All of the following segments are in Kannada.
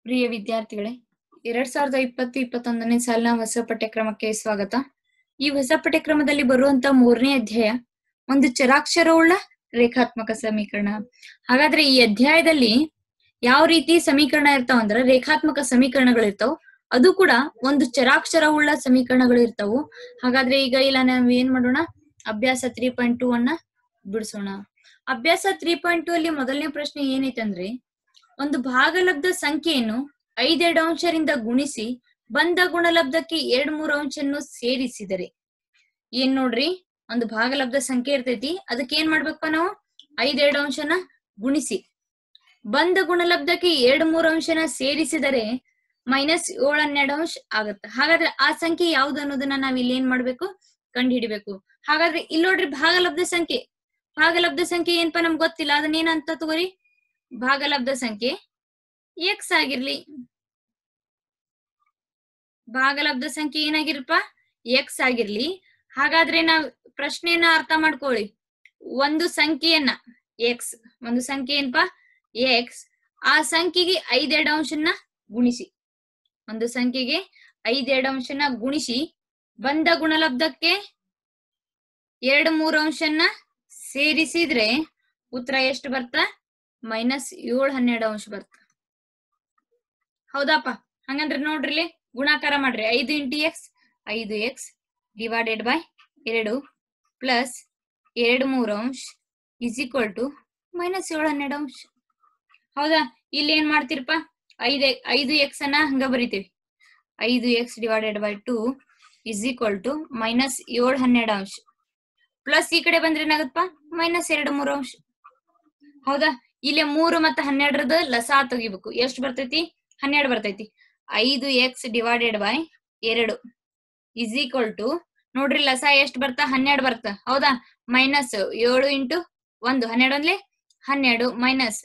ಪ್ರಿಯ ವಿದ್ಯಾರ್ಥಿಗಳೇ, 2020-21ನೇ ಸಾಲಿನ ಹೊಸ ಪಠ್ಯಕ್ರಮಕ್ಕೆ ಸ್ವಾಗತ. ಈ ಹೊಸ ಪಠ್ಯಕ್ರಮದಲ್ಲಿ ಬರುವಂತ 3ನೇ ಅಧ್ಯಾಯ ಒಂದು ಚರಾಕ್ಷರವುಳ್ಳ ರೇಖಾತ್ಮಕ ಸಮೀಕರಣ. ಹಾಗಾದ್ರೆ ಈ ಅಧ್ಯಾಯದಲ್ಲಿ ಯಾವ ರೀತಿ ಸಮೀಕರಣ ಇರ್ತಾವ ಅಂದ್ರೆ ರೇಖಾತ್ಮಕ ಸಮೀಕರಣಗಳು ಇರ್ತಾವ, ಅದು ಕೂಡ ಒಂದು ಚರಾಕ್ಷರವುಳ್ಳ ಸಮೀಕರಣಗಳು ಇರ್ತಾವು. ಹಾಗಾದ್ರೆ ಈಗ ಇಲ್ಲ ನಾವ್ ಏನ್ ಮಾಡೋಣ, ಅಭ್ಯಾಸ 3.2 ಅನ್ನ ಬಿಡಿಸೋಣ. ಅಭ್ಯಾಸ 3.2 ಅಲ್ಲಿ ಮೊದಲನೇ ಪ್ರಶ್ನೆ ಏನೈತಂದ್ರೆ, ಒಂದು ಭಾಗಲಬ್ಧ ಸಂಖ್ಯೆಯನ್ನು 5 ಅಂಶದಿಂದ ಗುಣಿಸಿ ಬಂದ ಗುಣಲಬ್ಧಕ್ಕೆ 2/3 ಅಂಶನ್ನು ಸೇರಿಸಿದರೆ ಏನ್ ನೋಡ್ರಿ, ಒಂದು ಭಾಗಲಬ್ಧ ಸಂಖ್ಯೆ ಇರ್ತೈತಿ, ಅದಕ್ಕೆ ಏನ್ ಮಾಡ್ಬೇಕಪ್ಪ ನಾವು 5 ಅಂಶನ ಗುಣಿಸಿ ಬಂದ ಗುಣಲಬ್ಧಕ್ಕೆ 2/3 ಅಂಶನ ಸೇರಿಸಿದರೆ -7 ಅಂಶ ಆಗತ್ತ. ಹಾಗಾದ್ರೆ ಆ ಸಂಖ್ಯೆ ಯಾವ್ದು ಅನ್ನೋದನ್ನ ನಾವ್ ಇಲ್ಲಿ ಏನ್ ಮಾಡ್ಬೇಕು, ಕಂಡು ಹಿಡಿಬೇಕು. ಹಾಗಾದ್ರೆ ಇಲ್ಲಿ ನೋಡ್ರಿ, ಭಾಗಲಬ್ಧ ಸಂಖ್ಯೆ ಏನಪ್ಪಾ ನಮ್ಗೆ ಗೊತ್ತಿಲ್ಲ, ಅದನ್ನ ಏನಂತ ತಗೋರಿ, ಭಾಗಲಬ್ಧ ಸಂಖ್ಯೆ ಎಕ್ಸ್ ಆಗಿರ್ಲಿ. ಭಾಗಲಬ್ಧ ಸಂಖ್ಯೆ ಏನಾಗಿರಪ್ಪ, ಎಕ್ಸ್ ಆಗಿರ್ಲಿ. ಹಾಗಾದ್ರೆ ನಾವ್ ಪ್ರಶ್ನೆಯನ್ನ ಅರ್ಥ ಮಾಡ್ಕೊಳ್ಳಿ. ಒಂದು ಸಂಖ್ಯೆಯನ್ನ ಎಕ್ಸ್, ಒಂದು ಸಂಖ್ಯೆ ಏನಪ್ಪಾ ಎಕ್ಸ್, ಆ ಸಂಖ್ಯೆಗೆ 5 ಅಂಶನ ಗುಣಿಸಿ, ಒಂದು ಸಂಖ್ಯೆಗೆ 5 ಅಂಶನ ಗುಣಿಸಿ ಬಂದ ಗುಣಲಬ್ಧಕ್ಕೆ 2/3 ಅಂಶನ ಸೇರಿಸಿದ್ರೆ ಉತ್ತರ ಎಷ್ಟು ಬರ್ತ, -7 ಅಂಶ ಬರ್ತ. ಹೌದಪ್ಪ? ಹಂಗಂದ್ರೆ ನೋಡ್ರಿ, ಗುಣಾಕಾರ ಮಾಡ್ರಿ. 5 × x 5x divided by 2 plus 2/3 ಅಂಶ ಇಸ್ ಈಕ್ವಲ್ ಟು -7 ಅಂಶ. ಹೌದಾ? ಇಲ್ಲಿ ಏನ್ ಮಾಡ್ತಿರಪ್ಪ, 5x ಅನ್ನ ಹಂಗ ಬರಿತೀವಿ. 5x divided by 2 is equal to -7 ಅಂಶ ಪ್ಲಸ್ ಈ ಕಡೆ ಬಂದ್ರೆ ಏನಾಗತ್ತಪ್ಪ, -2/3 ಅಂಶ. ಹೌದಾ? ಇಲ್ಲಿ 3 ಮತ್ತು 12ರದ ಲಸಾ ತೆಗಿಬೇಕು. ಎಷ್ಟು ಬರ್ತೈತಿ, 12 ಬರ್ತೈತಿ. 5x divided by 2 is equal to, ನೋಡ್ರಿ ಲಸಾ ಎಷ್ಟು ಬರ್ತ, 12 ಬರ್ತ. ಹೌದಾ? -7 × 1 12 12 ಮೈನಸ್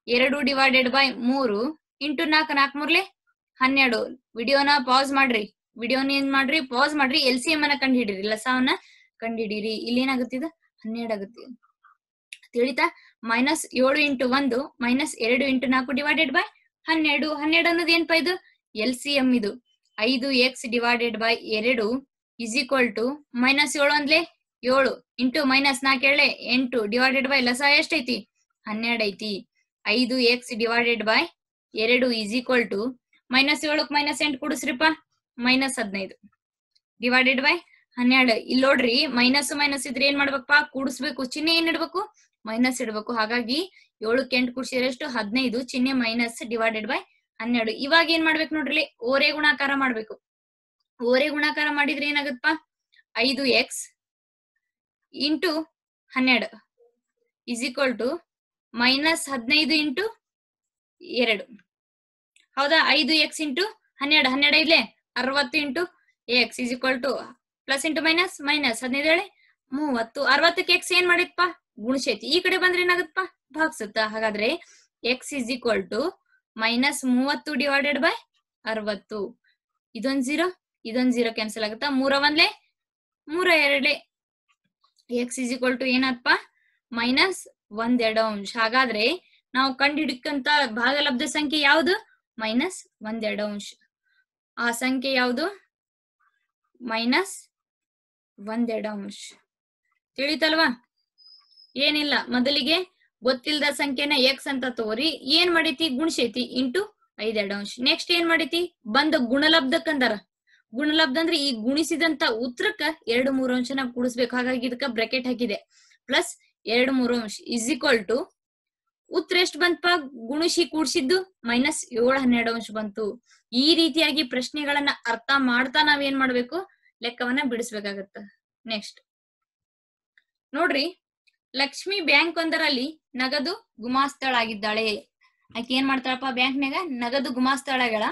2 ಡಿವೈಡೆಡ್ ಬೈ 3 ಇಂಟು 4 4 12. ವಿಡಿಯೋನ ಪಾಸ್ ಮಾಡ್ರಿ, ಪಾಸ್ ಮಾಡ್ರಿ, LCM ಅನ್ನ ಕಂಡು ಹಿಡೀರಿ, ಲಸಾವನ್ನ ಕಂಡು ಹಿಡೀರಿ. ಇಲ್ಲಿ ಏನಾಗುತ್ತಿದ, 12 ಆಗುತ್ತೆ ತಿಳಿತಾ. -7 × 1 -2 × 4 ಡಿವೈಡೆಡ್ ಬೈ 12. 12 ಅನ್ನೋದು ಏನಪ್ಪಾ, ಇದು LCM. ಇದು 5x divided by 2 is equal to -7 ಅಂದ್ಲೆ 7 ಇಂಟು -4 8 ಡಿವೈಡೆಡ್ ಬೈ ಲಸ ಎಷ್ಟೈತಿ, 12 ಐತಿ. 5x divided by 2 is equal to -7ಕ್ಕೆ -8 ಕೂಡಿಸ್ರಿಪ್ಪ, -15 ಡಿವೈಡೆಡ್ ಬೈ 12. ಇಲ್ಲಿ ನೋಡ್ರಿ, ಮೈನಸ್ ಇದ್ರೆ ಏನ್ ಮಾಡ್ಬೇಕಪ್ಪ, ಕೂಡಿಸ್ಬೇಕು. ಚಿಹ್ನೆ ಏನ್ ಇಡ್ಬೇಕು, ಮೈನಸ್ ಇಡ್ಬೇಕು. ಹಾಗಾಗಿ 7ಕ್ಕೆ 8 ಕೂಡಿಸಿದ್ರೆ ಎಷ್ಟು, 15. ಚಿಹ್ನೆ ಮೈನಸ್ ಡಿವೈಡೆಡ್ ಬೈ 12. ಇವಾಗ ಏನ್ ಮಾಡ್ಬೇಕು ನೋಡ್ರಿ, ಓರೆ ಗುಣಾಕಾರ ಮಾಡ್ಬೇಕು. ಓರೆ ಗುಣಾಕಾರ ಮಾಡಿದ್ರೆ ಏನಾಗತ್ತಪ್ಪ, 5x into 12 is equal to -15 into 2. ಹೌದಾ? 5x ಇಂಟು 12 12 ಇಲ್ಲೇ 60 into x is equal to plus into minus 15 30. 60ಕ್ಕೆ x ಏನ್ ಮಾಡಿತ್ಪ, ಗುಣಿಸೈತಿ. ಈ ಕಡೆ ಬಂದ್ರೆ ಏನಾಗತ್ತಪ್ಪ, ಭಾಗಿಸುತ್ತ. ಹಾಗಾದ್ರೆ x is equal to -30 divided by 60. ಇದೊಂದ್ 0 ಕ್ಯಾನ್ಸಲ್ ಆಗುತ್ತಾ, 3 1 3 2 x ಇಸ್ ಈಕ್ವಲ್ ಟು ಏನಪ್ಪ, -1 ಅಂಶ. ಹಾಗಾದ್ರೆ ನಾವು ಕಂಡು ಹಿಡಿಕಂತ ಭಾಗಲಬ್ಧ ಸಂಖ್ಯೆ ಯಾವುದು, -1 ಅಂಶ. ಆ ಸಂಖ್ಯೆ ಯಾವುದು, -1 ಅಂಶ. ತಿಳಿತಲ್ವಾ? ಏನಿಲ್ಲ, ಮೊದಲಿಗೆ ಗೊತ್ತಿಲ್ಲದ ಸಂಖ್ಯೆನ x ಅಂತ ತಗೋರಿ. ಏನ್ ಮಾಡೈತಿ, ಗುಣಿಸೈತಿ, ಇಂಟು 5 ಅಂಶ. ನೆಕ್ಸ್ಟ್ ಏನ್ ಮಾಡೈತಿ, ಬಂದ ಗುಣಲಬ್ಧಕ್ಕಂದಾರ. ಗುಣಲಬ್ಧ ಅಂದ್ರೆ ಈ ಗುಣಿಸಿದಂತ ಉತ್ತರಕ್ಕ 2/3 ಅಂಶನ ಕೂಡಿಸ್ಬೇಕು. ಹಾಗಾಗಿ ಇದಕ್ಕ ಬ್ರಾಕೆಟ್ ಹಾಕಿದೆ. ಪ್ಲಸ್ 2/3 ಅಂಶ ಇಸ್ ಈಕ್ವಲ್ ಟು ಉತ್ತರ ಎಷ್ಟು ಬಂತಪ್ಪ, ಗುಣಿಸಿ ಕೂಡಿಸಿದ್ದು -7 ಅಂಶ ಬಂತು. ಈ ರೀತಿಯಾಗಿ ಪ್ರಶ್ನೆಗಳನ್ನ ಅರ್ಥ ಮಾಡ್ತಾ ನಾವೇನ್ ಮಾಡ್ಬೇಕು, ಲೆಕ್ಕವನ್ನ ಬಿಡಿಸ್ಬೇಕಾಗತ್ತ. ನೆಕ್ಸ್ಟ್ ನೋಡ್ರಿ, ಲಕ್ಷ್ಮಿ ಬ್ಯಾಂಕ್ ಒಂದರಲ್ಲಿ ನಗದು ಗುಮಾಸ್ತಳಾಗಿದ್ದಾಳೆ. ಆಕೆ ಏನ್ ಮಾಡ್ತಾಳಪ್ಪ, ಬ್ಯಾಂಕ್ನಾಗ ನಗದು ಗುಮಾಸ್ತಳಾಗಳ.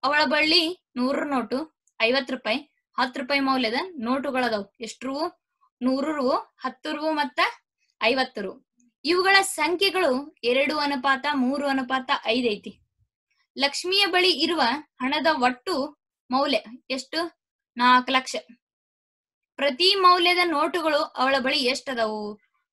ಅವಳ ಬಳ್ಳಿ 100 ನೋಟು, 50 ರೂಪಾಯಿ, 10 ರೂಪಾಯಿ ಮೌಲ್ಯದ ನೋಟುಗಳದಾವ್. ಎಷ್ಟು ರೂ, 100 ರೂ, 10 ರೂ ಮತ್ತ 50 ರೂ. ಇವುಗಳ ಸಂಖ್ಯೆಗಳು 2:3:5 ಐತಿ. ಲಕ್ಷ್ಮಿಯ ಬಳಿ ಇರುವ ಹಣದ ಒಟ್ಟು ಮೌಲ್ಯ ಎಷ್ಟು, 4 ಲಕ್ಷ. ಪ್ರತಿ ಮೌಲ್ಯದ ನೋಟುಗಳು ಅವಳ ಬಳಿ ಎಷ್ಟದಾವು,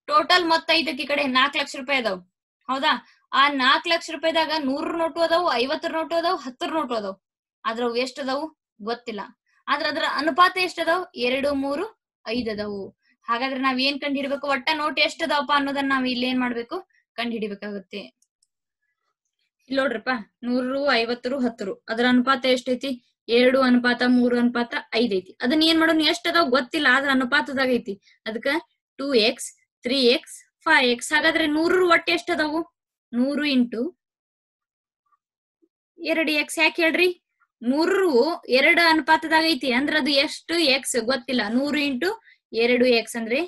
ಟೋಟಲ್ ಮೊತ್ತ ಇದಕ್ಕೆ ಕಡೆ 4 ಲಕ್ಷ ರೂಪಾಯಿ ಅದಾವ್. ಹೌದಾ? ಆ 4 ಲಕ್ಷ ರೂಪಾಯಿದಾಗ 100 ನೋಟು ಅದಾವು, 50 ನೋಟು ಅದಾವು, 10 ನೋಟು ಅದಾವು. ಆದ್ರ ಅವು ಎಷ್ಟ್ ಅದಾವು ಗೊತ್ತಿಲ್ಲ. ಆದ್ರ ಅದ್ರ ಅನುಪಾತ ಎಷ್ಟ್ ಅದಾವ್? 2, 3, 5 ಅದಾವು. ಹಾಗಾದ್ರೆ ನಾವ್ ಏನ್ ಕಂಡು ಹಿಡಿಬೇಕು? ಒಟ್ಟ ನೋಟ್ ಎಷ್ಟ್ ಅದಾವಪ್ಪ ಅನ್ನೋದನ್ನ ನಾವ್ ಇಲ್ಲಿ ಏನ್ ಮಾಡ್ಬೇಕು? ಕಂಡು ಹಿಡಿಬೇಕಾಗುತ್ತೆ. ಇಲ್ಲಿ ನೋಡ್ರಪ್ಪ, 100, 50, 10 ಅದ್ರ ಅನುಪಾತ ಎಷ್ಟೈತಿ? 2:3:5 ಐತಿ. ಅದನ್ನ ಏನ್ ಮಾಡೋಣ? ಎಷ್ಟ್ ಅದಾವ್ ಗೊತ್ತಿಲ್ಲ, ಆದ್ರ ಅನುಪಾತದಾಗ ಐತಿ. ಅದಕ್ಕ 2x, 3x, 5x. ಹಾಗಾದ್ರೆ 100 ಒಟ್ಟು ಎಷ್ಟ್ ಅದಾವು? 100 ಇಂಟು 2x. ಯಾಕೆ ಹೇಳ್ರಿ? 100 2 ಅನುಪಾತದಾಗ ಐತಿ ಅಂದ್ರ ಅದು ಎಷ್ಟು ಎಕ್ಸ್ ಗೊತ್ತಿಲ್ಲ. 100 ಇಂಟು 2x ಅಂದ್ರೆ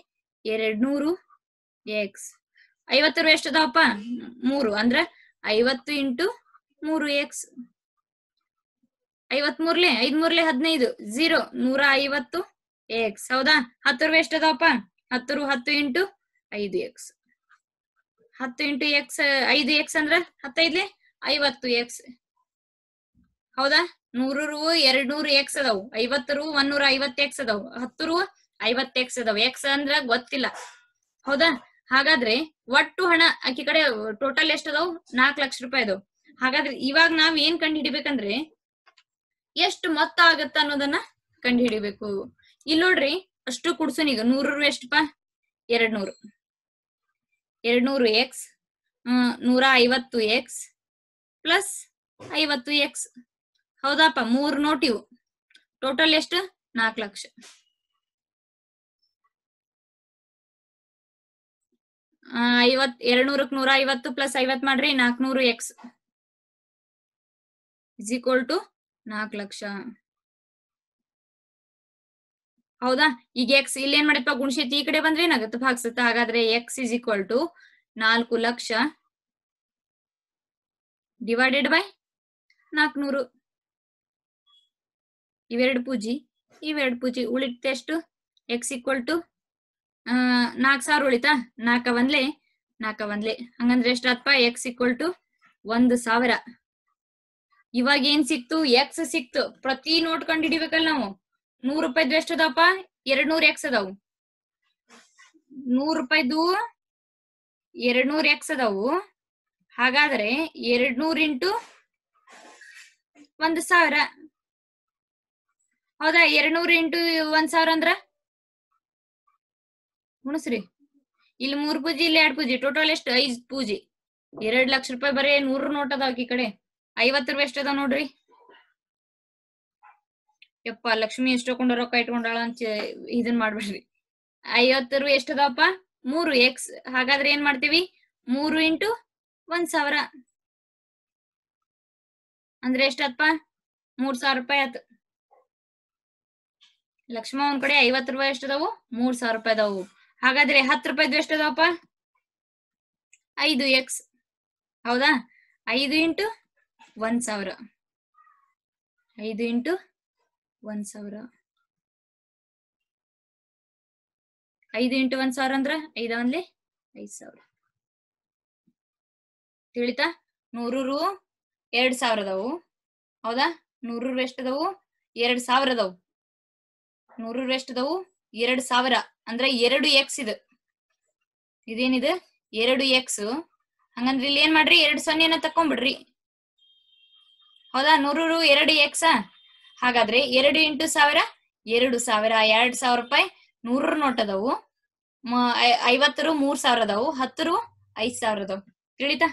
200x. 50 ಎಷ್ಟು ಅದಾವಪ್ಪ? 3 ಅಂದ್ರ 50 ಇಂಟು 3x. 53 5 3 15 0 150x. ಹೌದಾ? 10 ಎಷ್ಟು ಅದಾವಪ್ಪ? 10 into 5x. 10 into x 5x ಅಂದ್ರ 15 50x. ಹೌದಾ? 100 200x ಅದಾವು, 50 150x ಅದಾವು, 10 50x ಅದಾವು. ಎಕ್ಸ್ ಅಂದ್ರ ಗೊತ್ತಿಲ್ಲ. ಹೌದಾ? ಹಾಗಾದ್ರೆ ಒಟ್ಟು ಹಣ ಆಕಿ ಕಡೆ ಟೋಟಲ್ ಎಷ್ಟ್ ಅದಾವು? 4 ಲಕ್ಷ ರೂಪಾಯಿ ಅದಾವು. ಹಾಗಾದ್ರೆ ಇವಾಗ ನಾವ್ ಏನ್ ಕಂಡು ಹಿಡಿಬೇಕಂದ್ರೆ ಎಷ್ಟು ಮೊತ್ತ ಆಗತ್ತ ಅನ್ನೋದನ್ನ ಕಂಡು ಹಿಡಿಬೇಕು. ಇಲ್ಲಿ ನೋಡ್ರಿ, ಅಷ್ಟು ಕುಡ್ಸೋನ್ ಈಗ. 100 ಎಷ್ಟಪ್ಪ? 200. 200x 150x plus 50x. ಹೌದಪ್ಪ? 3 ನೋಟ್ ಇವು. ಟೋಟಲ್ ಎಷ್ಟು? 4 ಲಕ್ಷ. 200ಕ್ಕೆ 150 ಪ್ಲಸ್ 50 ಮಾಡ್ರಿ 400x is equal to 4 lakh. ಹೌದಾ? ಈಗ ಎಕ್ಸ್ ಇಲ್ಲಿ ಏನ್ ಮಾಡಪ್ಪ? ಗುಣಿಸೈತಿ. ಈ ಕಡೆ ಬಂದ್ರೆ ಏನಾಗುತ್ತೆ? ಭಾಗಿಸುತ್ತ. ಹಾಗಾದ್ರೆ x is equal to 4 lakh divided by 400. ಇವೆರಡು ಪೂಜಿ ಉಳಿತ ಎಷ್ಟು? ಎಕ್ಸ್ ಈಕ್ವಲ್ ಟು 4,000 ಉಳಿತಾ? 4 ಒಂದ್ಲೆ. ಹಂಗಂದ್ರೆ ಎಷ್ಟಾತ್ಪ? X equal to 1,000. ಇವಾಗ ಏನ್ ಸಿಕ್ತು? ಎಕ್ಸ್ ಸಿಕ್ತು. ಪ್ರತಿ ನೋಟ್ ಕಂಡು ಹಿಡಿಬೇಕಲ್ಲ ನಾವು. 100 ರೂಪಾಯಿದು ಎಷ್ಟು ಅದಾವಪ್ಪ? 200x ಅದಾವು. 100 ರೂಪಾಯಿದು 200x ಅದಾವು. ಹಾಗಾದ್ರೆ 200 ಇಂಟು 1,000. ಹೌದಾ? 200 ಇಂಟು 1,000 ಅಂದ್ರ ಗುಣಸ್ರಿ. ಇಲ್ಲಿ 3 ಪೂಜಿ, ಇಲ್ಲಿ 2 ಪೂಜಿ. ಟೋಟಲ್ ಎಷ್ಟು? 5 ಪೂಜಿ. 2 ಲಕ್ಷ ರೂಪಾಯಿ ಬರೀ 100 ನೋಟ್ ಅದಾವ ಈ ಕಡೆ. 50 ರೂಪಾಯಿ ಎಷ್ಟು ಅದಾವ ನೋಡ್ರಿ. ಯಪ್ಪ, ಲಕ್ಷ್ಮಿ ಎಷ್ಟೊಂಡ ರೊಕ್ಕ ಇಟ್ಕೊಂಡಾಳ ಅಂತ ಇದನ್ ಮಾಡ್ಬೇಡ್ರಿ. 50 ರೂಪಾಯಿ ಎಷ್ಟು ಅದಾವಪ್ಪ? 3x. ಹಾಗಾದ್ರೆ ಏನ್ ಮಾಡ್ತೀವಿ? 3 ಇಂಟು 1,000 ಅಂದ್ರೆ ಎಷ್ಟಪ್ಪ? 3,000 ರೂಪಾಯಿ ಆಯ್ತು. ಲಕ್ಷ್ಮ ಒಂದ್ ಕಡೆ 50 ರೂಪಾಯಿ ಎಷ್ಟು ಅದಾವು? 3,000 ರೂಪಾಯಿ ಅದಾವು. ಹಾಗಾದ್ರೆ 10 ರೂಪಾಯಿದು ಎಷ್ಟು ಅದಾವಪ್ಪ? 5x. ಹೌದಾ? 5 ಇಂಟು 1,000. 5 ಇಂಟು 1,000. 5 ಇಂಟು 1,000 ಅಂದ್ರ 5 ಒಂದ್ಲೆ 5,000. ತಿಳಿತಾ? 100 ರು 2,000 ಅದಾವು. ಹೌದಾ? 100 ರು ಎಷ್ಟು ಅದಾವು? 2,000 ಅದಾವು. 100 ರು ಎಷ್ಟು ಅದಾವು? 2,000 ಅಂದ್ರೆ 2x. ಇದೇನಿದೆ? 2x. ಹಂಗಂದ್ರೆ ಇಲ್ಲಿ ಏನ್ ಮಾಡ್ರಿ? 2 ಸೊನ್ನೆನ ತಕೊಂಡ್ಬಿಡ್ರಿ. ಹೌದಾ? 100 ರು 2x. ಹಾಗಾದ್ರೆ 2 ಇಂಟು 1000 2,000. 2,000 ರೂಪಾಯಿ 100 ನೋಟ್ ಅದಾವು. 50 ರು 3,000 ಅದಾವು. 10 ರು 5,000 ಅದಾವು. ತಿಳಿತಾ?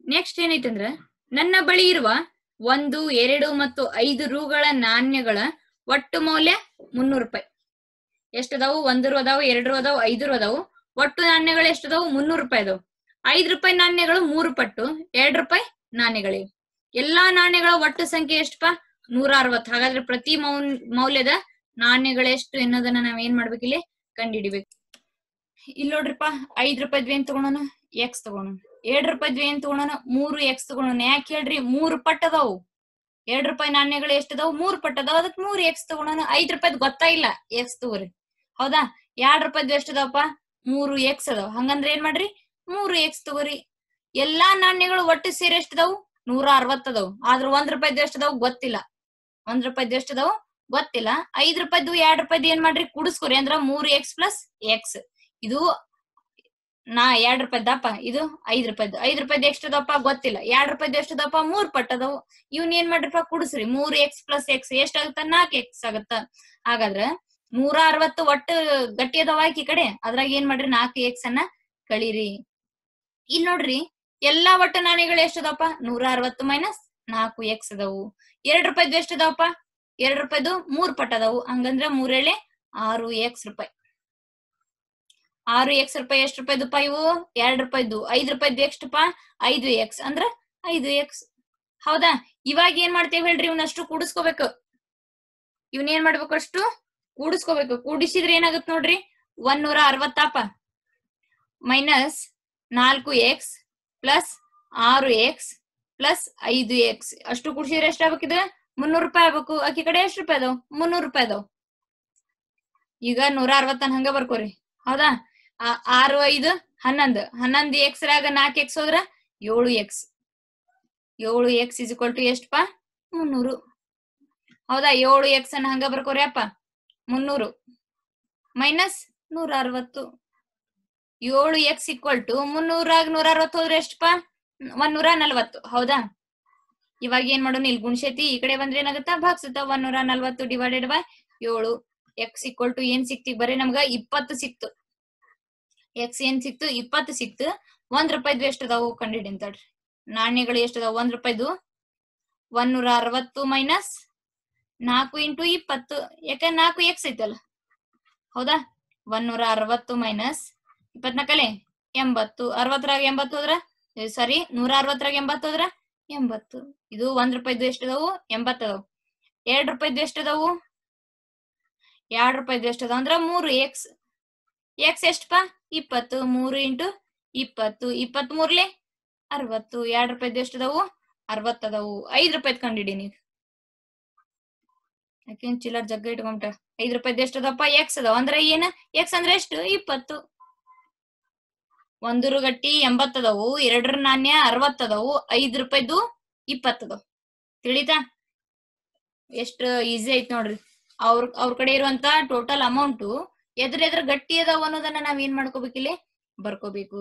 ನೆಕ್ಸ್ಟ್ ಏನೈತಂದ್ರ, ನನ್ನ ಬಳಿ ಇರುವ 1, 2 ಮತ್ತು 5 ರೂಗಳ ನಾಣ್ಯಗಳ ಒಟ್ಟು ಮೌಲ್ಯ 300 ರೂಪಾಯಿ. ಎಷ್ಟದಾವು? 1 ರು ಅದಾವು, 2 ರು ಅದಾವು, 5 ರು ಅದಾವು. ಒಟ್ಟು ನಾಣ್ಯಗಳು ಎಷ್ಟದಾವು? 300 ರೂಪಾಯಿ ಅದಾವು. 5 ರೂಪಾಯಿ ನಾಣ್ಯಗಳು 3 ಪಟ್ಟು 2 ರೂಪಾಯಿ ನಾಣ್ಯಗಳಿವೆ. ಎಲ್ಲಾ ನಾಣ್ಯಗಳ ಒಟ್ಟು ಸಂಖ್ಯೆ ಎಷ್ಟಪ್ಪ? 160. ಹಾಗಾದ್ರೆ ಪ್ರತಿ ಮೌಲ್ಯದ ನಾಣ್ಯಗಳೆಷ್ಟು ಎನ್ನೋದನ್ನ ನಾವ್ ಏನ್ ಮಾಡ್ಬೇಕು? ಇಲ್ಲಿ ಕಂಡುಹಿಡಿಬೇಕು. ಇಲ್ಲಿ ನೋಡ್ರಿಪ್ಪ, 5 ರೂಪಾಯಿದ್ವಿ ಏನ್ ತಗೋಣ? ಎಕ್ಸ್ ತಗೋಣ. 2 ರೂಪಾಯಿದ್ವಿ ಏನ್ ತಗೋಣ? 3x ತಗೋಣ. ಯಾಕೆ ಹೇಳ್ರಿ? 3 ಪಟ್ಟು ಅದಾವು. 2 ರೂಪಾಯಿ ನಾಣ್ಯಗಳು ಎಷ್ಟದಾವು? 3 ಪಟ್ಟು ಅದಾವ. ಅದಕ್ಕೆ 3x ತಗೋಣ. 5 ರೂಪಾಯಿದ್ ಗೊತ್ತಾಯಿಲ್ಲ, ಎಕ್ಸ್ ತಗೋರಿ. ಹೌದಾ? 2 ರೂಪಾಯಿದ್ವಿ ಎಷ್ಟದಾವಪ್ಪ? 3x ಅದಾವ. ಹಂಗಂದ್ರೆ ಏನ್ ಮಾಡ್ರಿ? 3x ತಗೋರಿ. ಎಲ್ಲಾ ನಾಣ್ಯಗಳು ಒಟ್ಟು ಸೇರಿ ಎಷ್ಟದಾವು? 160 ಅದಾವು. ಆದ್ರ 1 ರೂಪಾಯಿದ್ ಎಷ್ಟದಾವು? ಗೊತ್ತಿಲ್ಲ. 1 ರೂಪಾಯಿದ್ ಎಷ್ಟದಾವು? ಗೊತ್ತಿಲ್ಲ. 5 ರೂಪಾಯ್ದು 2 ರೂಪಾಯ್ದು ಏನ್ ಮಾಡ್ರಿ ಕೂಡಿಸ್ಕೊರಿ ಅಂದ್ರ 3x ಪ್ಲಸ್ x. ಇದು 2 ರೂಪಾಯ್ದಪ್ಪ, ಇದು 5 ರೂಪಾಯ್ದು. 5 ರೂಪಾಯ್ದು ಎಷ್ಟದಪ್ಪ ಗೊತ್ತಿಲ್ಲ. 2 ರೂಪಾಯ್ದು ಎಷ್ಟದಪ್ಪ 3 ಪಟ್ಟದವು. ಇವ್ನ ಏನ್ ಮಾಡ್ರಿಪ್ಪ ಕೂಡಿಸ್ರಿ. 3x ಪ್ಲಸ್ x ಎಷ್ಟಾಗುತ್ತ 4x ಆಗತ್ತ. ಹಾಗಾದ್ರ 160 ಒಟ್ಟು ಗಟ್ಟಿ ಅದಾವ ಈ ಕಡೆ. ಅದ್ರಾಗ ಏನ್ ಮಾಡ್ರಿ 4x ಅನ್ನ ಕಳೀರಿ. ಇಲ್ಲಿ ನೋಡ್ರಿ ಎಲ್ಲಾ ಒಟ್ಟು ನಾಣ್ಯಗಳು ಎಷ್ಟದಪ್ಪ 160 ಮೈನಸ್ 4x ಅದಾವು. 2 ರೂಪಾಯ್ದು ಎಷ್ಟದವಪ್ಪ 2 ರೂಪಾಯ್ದು 3 ಪಟ್ ಅದಾವು. ಹಂಗಂದ್ರ 3 6x ರೂಪಾಯಿ. 6x ರೂಪಾಯಿ ಎಷ್ಟು ರೂಪಾಯ್ದುಪ್ಪ ಇವು 2 ರೂಪಾಯ್ದು. 5 ರೂಪಾಯ್ದು ಎಷ್ಟಪ್ಪ 5x ಅಂದ್ರ 5x. ಹೌದಾ? ಇವಾಗ ಏನ್ ಮಾಡ್ತೇವೆ ಹೇಳ್ರಿ, ಇವನಷ್ಟು ಕೂಡಿಸ್ಕೋಬೇಕು. ಇವನ್ ಏನ್ ಮಾಡ್ಬೇಕು ಅಷ್ಟು ಕೂಡಿಸ್ಕೋಬೇಕು. ಕೂಡಿಸಿದ್ರೆ ಏನಾಗುತ್ತೆ ನೋಡ್ರಿ 160 minus 4x plus 6x plus 5x ಅಷ್ಟು ಕೂಡಿಸಿದ್ರೆ ಎಷ್ಟಾಗಬೇಕಿದೆ 300 ರೂಪಾಯಿ ಆಗ್ಬೇಕು. ಆಕಿ ಕಡೆ ಎಷ್ಟು ರೂಪಾಯಿ ಅದಾವ್ 300 ರೂಪಾಯಿ ಅದಾವ್. ಈಗ 160 ಹಂಗ ಬರ್ಕೋರಿ. ಹೌದಾ? 6 5 11 11x ರಾಗ 4x ಹೋದ್ರ 7x. 7x is equal to ಎಷ್ಟಪ್ಪ 300. ಹೌದಾ? 7x ಅನ್ನ ಹಂಗ ಬರ್ಕೋರಿ ಅಪ್ಪ 300 ಮೈನಸ್ 160. 7x ಈಕ್ವಲ್ ಟು 300 160 ಹೋದ್ರೆ ಎಷ್ಟಪ್ಪ 140. ಹೌದಾ? ಇವಾಗ ಏನ್ ಮಾಡೋಣ, ಇಲ್ಲಿ ಗುಣಿಸೈತಿ ಈ ಕಡೆ ಬಂದ್ರೆ ಏನಾಗುತ್ತಾ ಭಾಗ್ಸುತ್ತ. 140 divided by 7. x equal to ಏನ್ ಸಿಕ್ತಿ ಬರೀ ನಮ್ಗ 20 ಸಿಕ್ತು. x ಏನ್ ಸಿಕ್ತು 20 ಸಿಕ್ತು. 1 ರೂಪಾಯ್ದು ಎಷ್ಟದಾವು ಕಂಡಿಡಿ ಅಂತಡ್ರಿ. ನಾಣ್ಯಗಳು ಎಷ್ಟದಾವು 1 ರೂಪಾಯ್ದು 160 ಮೈನಸ್ 4 ಇಂಟು 20. ಯಾಕಂದ್ರೆ 4x ಐತಲ್ಲ. ಹೌದಾ? 160 ಮೈನಸ್ 24 80. 60ರಾಗ 80 ಹೋದ್ರ ಸಾರಿ 160ರಾಗ 80 ಹೋದ್ರ 80. ಇದು 1 ರೂಪಾಯ್ದು ಎಷ್ಟದಾವು 80 ಅದಾವು. 2 ರೂಪಾಯ್ದು ಎಷ್ಟದಾವು 2 ರೂಪಾಯ್ದು ಎಷ್ಟದಾವ ಅಂದ್ರ 3x. x ಎಷ್ಟಪ್ಪ 20. 3 ಇಂಟು 20 23 60. 2 ರೂಪಾಯ್ದು ಎಷ್ಟದಾವು 60 ಅದಾವು. 5 ರೂಪಾಯ್ದು ಕಂಡಿಡಿ ನೀವು. ಯಾಕೇನ್ ಚಿಲ್ಲರ್ ಜಗ್ಗ ಇಟ್ಕೊಂಬಿಟ್ಟ. 5 ರೂಪಾಯ್ದು ಎಷ್ಟದಪ್ಪ x ಅದಾವ. ಅಂದ್ರ ಏನ x ಅಂದ್ರೆ ಎಷ್ಟು 20. 1 ಗಟ್ಟಿ 80 ಅದಾವು. 2 ನಾಣ್ಯ 60 ಅದಾವು. 5 ರೂಪಾಯ್ದು 20 ಅದಾವು. ತಿಳಿತಾ? ಎಷ್ಟ್ ಈಸಿ ಐತ್ ನೋಡ್ರಿ. ಅವ್ರ ಕಡೆ ಇರುವಂತ ಟೋಟಲ್ ಅಮೌಂಟ್ ಎದ್ರ ಗಟ್ಟಿ ಅದಾವ ಅನ್ನೋದನ್ನ ನಾವ್ ಏನ್ ಮಾಡ್ಕೋಬೇಕಿಲ್ಲಿ ಬರ್ಕೋಬೇಕು.